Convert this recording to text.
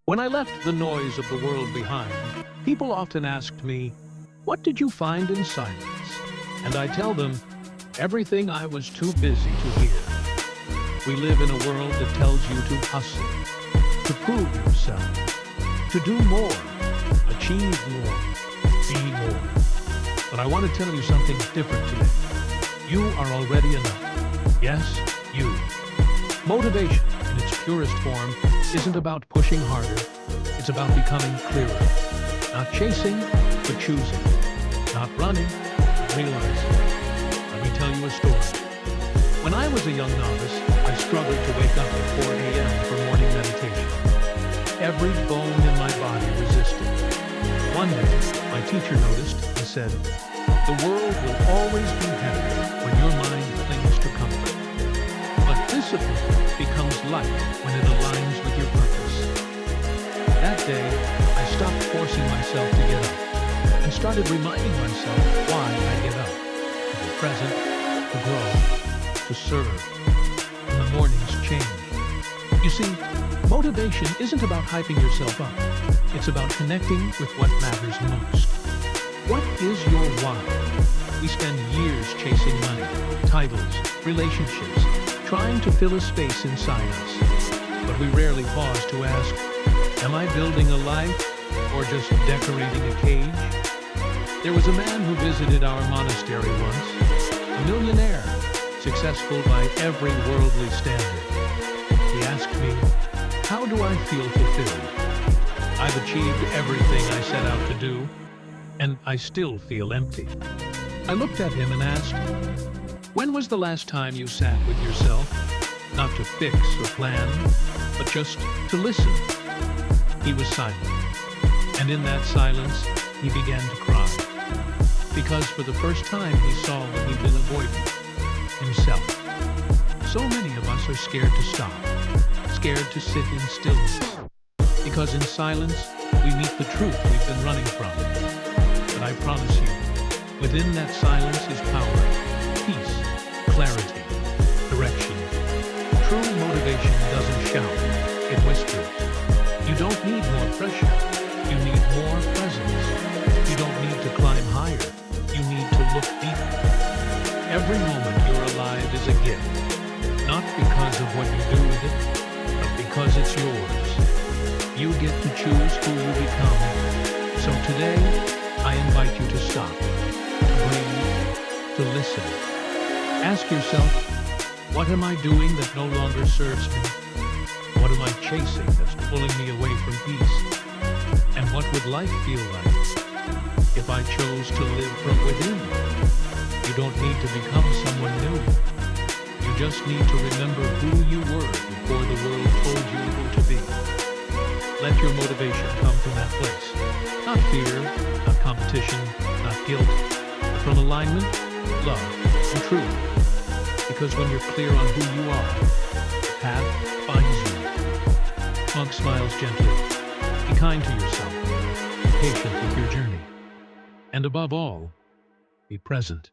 When I left the noise of the world behind, people often asked me, "What did you find in silence?" And I tell them, everything I was too busy to hear. We live in a world that tells you to hustle, to prove yourself, to do more, achieve more, be more. But I want to tell you something different today. You are already enough. Yes, you. Motivation, in its purest form, isn't about pushing harder. It's about becoming clearer. Not chasing, but choosing. Not running, but realizing. Let me tell you a story. When I was a young novice, I struggled to wake up at 4 a.m. for morning meditation. Every bone in my body resisted. One day, my teacher noticed and said, "The world will always be heavy when your mind clings to comfort. But discipline becomes light when it aligns with your purpose." That day, I stopped forcing myself to get up and started reminding myself why I get up. To be present, to grow, to serve. And the mornings change. You see, motivation isn't about hyping yourself up. It's about connecting with what matters most. What is your why? We spend years chasing money, titles, relationships, trying to fill a space inside us. But we rarely pause to ask, am I building a life or just decorating a cage? There was a man who visited our monastery once, a millionaire, successful by every worldly standard. He asked me, "How do I feel fulfilled? I've achieved everything I set out to do, and I still feel empty." I looked at him and asked, "When was the last time you sat with yourself, not to fix or plan, but just to listen?" He was silent, and in that silence, he began to cry, because for the first time he saw what he'd been avoiding, himself. So many of us are scared to stop, scared to sit in stillness, because in silence, we meet the truth we've been running from. But I promise you, within that silence is power, peace, clarity, direction. True motivation doesn't shout, it whispers. You don't need more pressure, you need more presence. You don't need to climb higher, you need to look deeper. Every moment you're alive is a gift, not because of what you do with it, but because it's yours. You get to choose who you become. So today, I invite you to stop, to breathe, to listen. Ask yourself, what am I doing that no longer serves me? What am I chasing that's pulling me away from peace? And what would life feel like if I chose to live from within? You don't need to become someone new. You just need to remember who you were before the world told you who to be. Let your motivation come from that place. Not fear, not competition, not guilt, but from alignment, love, and truth. Because when you're clear on who you are, the path finds you. Monk smiles gently. Be kind to yourself. Be patient with your journey. And above all, be present.